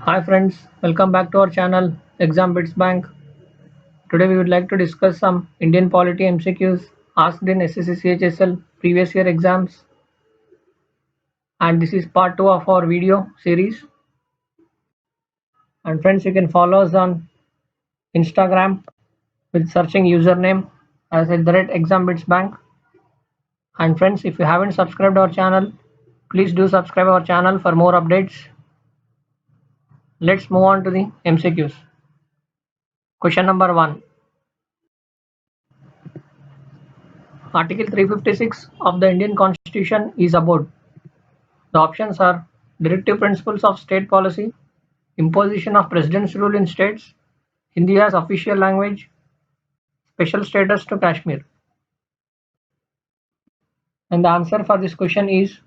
Hi friends, welcome back to our channel Exam Bits Bank. Today we would like to discuss some Indian polity MCQs asked in SSC CHSL previous year exams, and this is part 2 of our video series. And friends, you can follow us on Instagram with searching username as @Exam Bits Bank. And friends, if you haven't subscribed our channel, please do subscribe our channel for more updates. Let's move on to the MCQs. Question number 1. Article 356 of the Indian Constitution is about. The options are directive principles of state policy, imposition of president's rule in states, Hindi as official language, special status to Kashmir. And the answer for this question is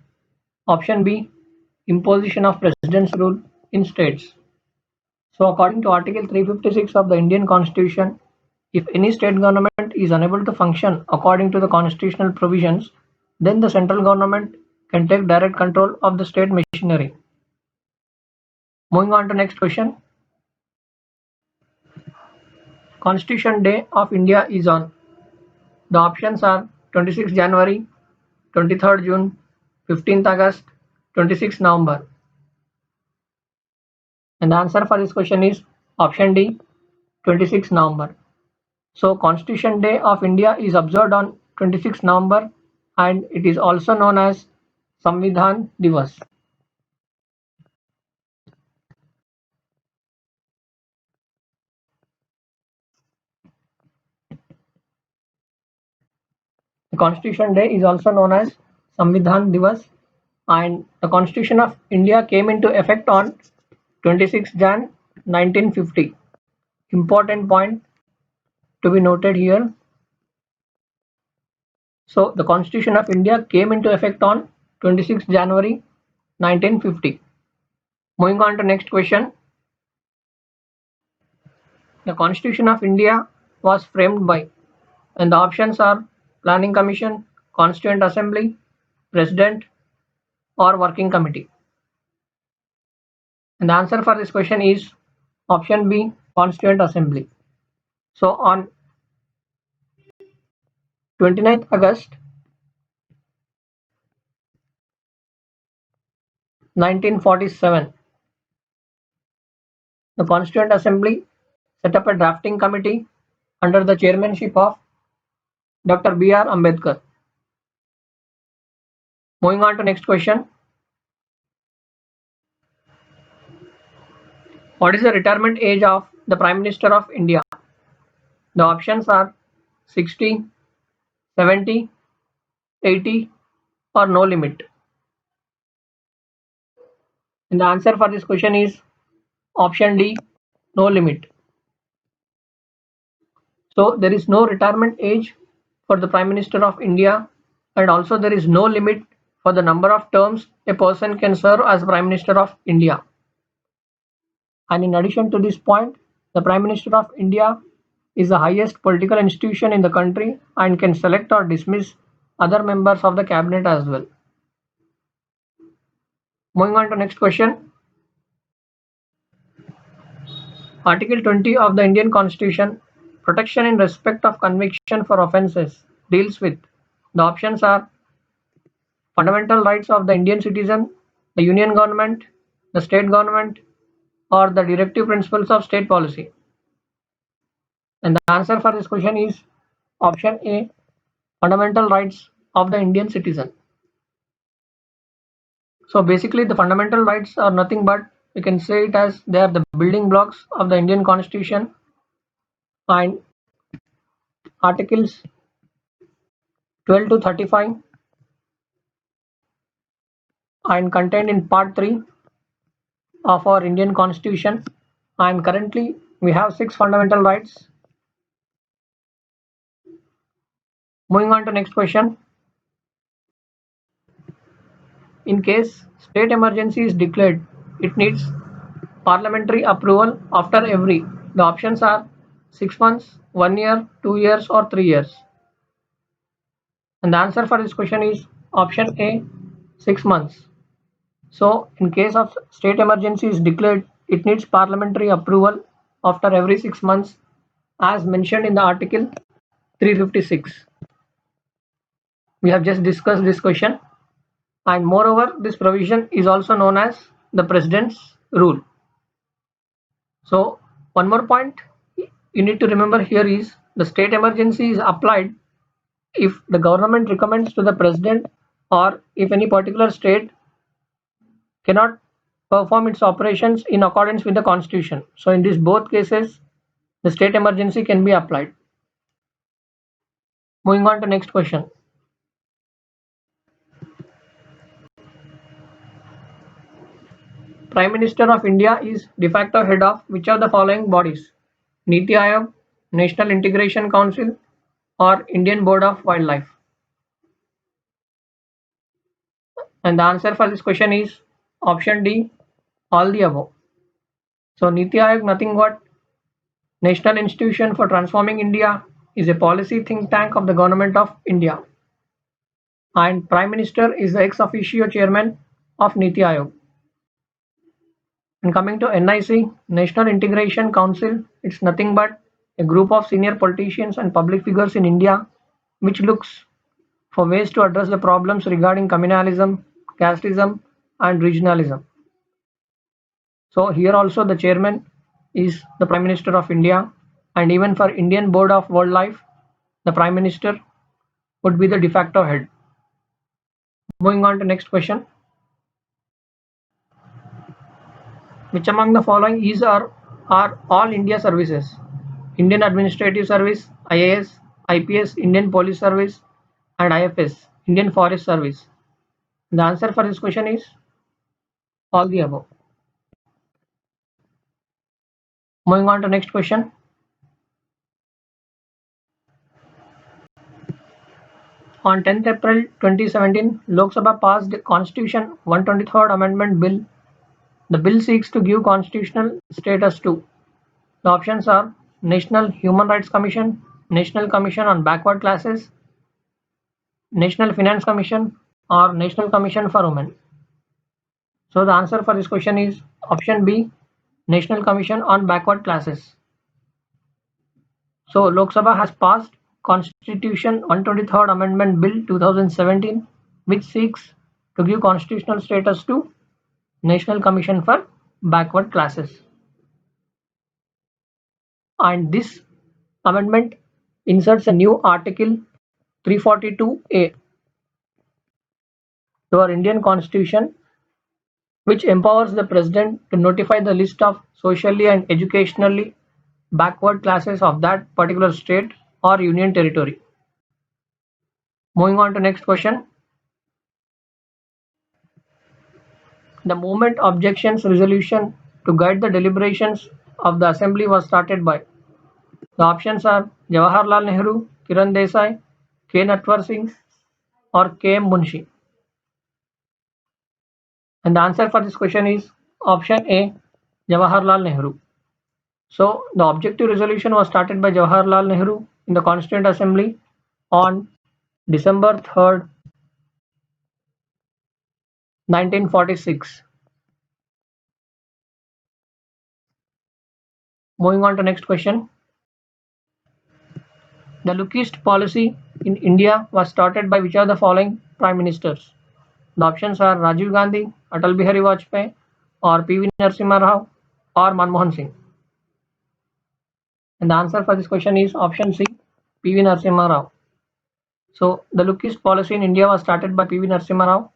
option B, imposition of president's rule in states. So according to Article 356 of the Indian Constitution, if any state government is unable to function according to the constitutional provisions, then the central government can take direct control of the state machinery. Moving on to next question. Constitution Day of India is on. The options are 26 January, 23rd June, 15th August, 26 November. And the answer for this question is option D, 26 November. So Constitution Day of India is observed on 26 November and it is also known as Samvidhan Divas. The Constitution Day is also known as Samvidhan Divas, and the Constitution of India came into effect on 26 Jan 1950. Important point to be noted here. So the Constitution of India came into effect on 26 January 1950. Moving on to next question. The Constitution of India was framed by, and the options are Planning Commission, Constituent Assembly, President, or Working Committee. And the answer for this question is option B, Constituent Assembly. So on 29th August 1947, the Constituent Assembly set up a drafting committee under the chairmanship of Dr. B.R. Ambedkar. Moving on to next question. What is the retirement age of the Prime Minister of India? The options are 60, 70, 80, or no limit. And the answer for this question is option D, no limit. So there is no retirement age for the Prime Minister of India, and also there is no limit for the number of terms a person can serve as Prime Minister of India. And in addition to this point, the Prime Minister of India is the highest political institution in the country and can select or dismiss other members of the cabinet as well. Moving on to next question. Article 20 of the Indian Constitution, protection in respect of conviction for offences, deals with. The options are fundamental rights of the Indian citizen, the union government, the state government, or the directive principles of state policy. And the answer for this question is option A, fundamental rights of the Indian citizen. So basically the fundamental rights are nothing but, we can say it as, they are the building blocks of the Indian Constitution, and articles 12 to 35 and contained in part 3 of our Indian Constitution, and currently we have 6 fundamental rights. Moving on to next question. In case state emergency is declared, it needs parliamentary approval after every. The options are 6 months, 1 year, 2 years, or 3 years. And the answer for this question is option A, 6 months. So in case of state emergency is declared, it needs parliamentary approval after every 6 months as mentioned in the article 356. We have just discussed this question, and moreover this provision is also known as the president's rule. So one more point you need to remember here is the state emergency is applied if the government recommends to the president or if any particular state cannot perform its operations in accordance with the constitution. So in these both cases the state emergency can be applied. Moving on to next question. Prime Minister of India is de facto head of which of the following bodies? Niti Aayog, National Integration Council, or Indian Board of Wildlife? And the answer for this question is option D, all the above. So Niti Aayog, nothing but National Institution for Transforming India, is a policy think tank of the Government of India. And Prime Minister is the ex officio chairman of Niti Aayog. And coming to NIC, National Integration Council, it's nothing but a group of senior politicians and public figures in India which looks for ways to address the problems regarding communalism, casteism, and regionalism. So here also the chairman is the Prime Minister of India, and even for Indian Board of Wildlife, the Prime Minister would be the de facto head. Moving on to next question. Which among the following is or are all India services? Indian Administrative Service, IAS, IPS, Indian Police Service, and IFS, Indian Forest Service. The answer for this question is all the above. Moving on to next question. On 10th April 2017, Lok Sabha passed the Constitution 123rd Amendment Bill. The bill seeks to give constitutional status to. The options are National Human Rights Commission, National Commission on Backward Classes, National Finance Commission, or National Commission for Women. So the answer for this question is option B, National Commission on Backward Classes. So Lok Sabha has passed Constitution 123rd Amendment Bill 2017, which seeks to give constitutional status to National Commission for Backward Classes. And this amendment inserts a new Article 342A to our Indian Constitution, which empowers the President to notify the list of socially and educationally backward classes of that particular state or union territory. Moving on to next question. The movement objections resolution to guide the deliberations of the assembly was started by. The options are Jawaharlal Nehru, Kiran Desai, K. Natwar Singh, or K. M. Munshi. And the answer for this question is option A, Jawaharlal Nehru. So the objective resolution was started by Jawaharlal Nehru in the Constituent Assembly on December 3rd, 1946. Moving on to next question. The Lookist policy in India was started by which of the following prime ministers? The options are Rajiv Gandhi, Atal Bihari Vajpayee, or P.V. Narasimha Rao, or Manmohan Singh. And the answer for this question is option C, P.V. Narasimha Rao. So the Lookist policy in India was started by P.V. Narasimha Rao,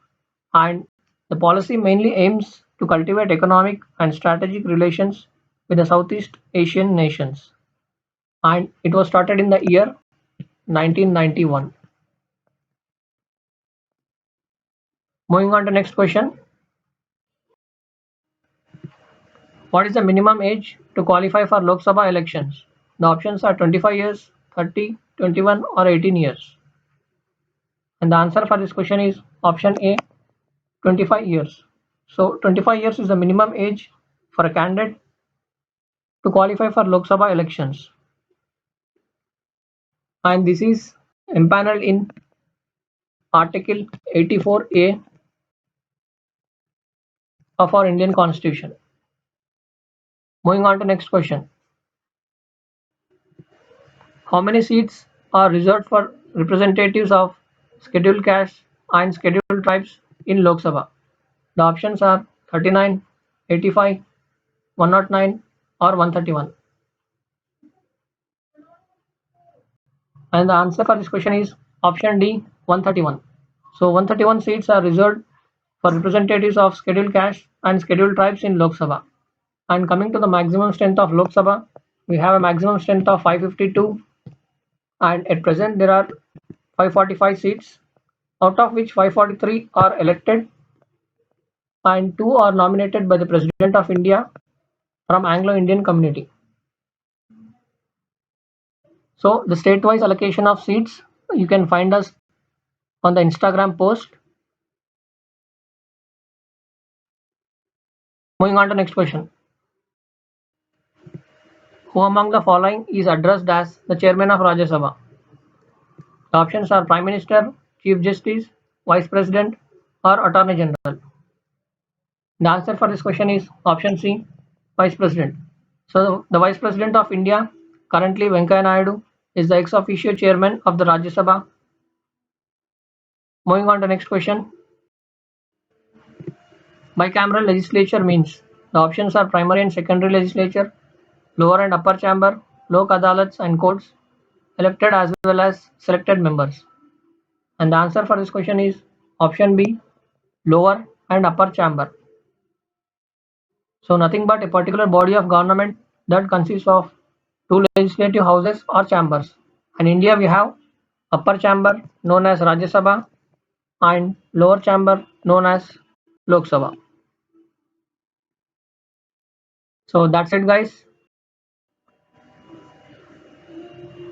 and the policy mainly aims to cultivate economic and strategic relations with the Southeast Asian nations. And it was started in the year 1991. Moving on to next question. What is the minimum age to qualify for Lok Sabha elections? The options are 25 years, 30, 21, or 18 years. And the answer for this question is option A, 25 years. So 25 years is the minimum age for a candidate to qualify for Lok Sabha elections. And this is empaneled in Article 84A of our Indian Constitution. Moving on to next question. How many seats are reserved for representatives of scheduled castes and scheduled tribes in Lok Sabha? The options are 39, 85, 109 or 131. And the answer for this question is option D, 131. So 131 seats are reserved for representatives of scheduled castes and scheduled tribes in Lok Sabha. And coming to the maximum strength of Lok Sabha, we have a maximum strength of 552, and at present there are 545 seats, out of which 543 are elected and 2 are nominated by the President of India from Anglo-Indian community. So the state-wise allocation of seats, you can find us on the Instagram post. Moving on to next question. Who among the following is addressed as the chairman of Rajya Sabha? The options are Prime Minister, Chief Justice, Vice President, or Attorney General. The answer for this question is option C, Vice President. So the Vice President of India, currently Venkaiah Naidu, is the ex officio chairman of the Rajya Sabha. Moving on to next question. Bicameral legislature means. The options are primary and secondary legislature, lower and upper chamber, Lok Adalats and courts, elected as well as selected members. And the answer for this question is option B, lower and upper chamber. So nothing but a particular body of government that consists of two legislative houses or chambers. In India we have upper chamber known as Rajya Sabha and lower chamber known as Lok Sabha. So that's it guys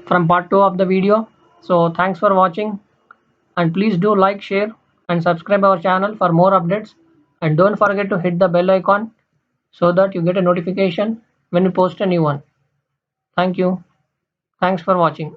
from part 2 of the video. So thanks for watching, and please do like, share and subscribe our channel for more updates, and don't forget to hit the bell icon so that you get a notification when we post a new one. Thank you. Thanks for watching.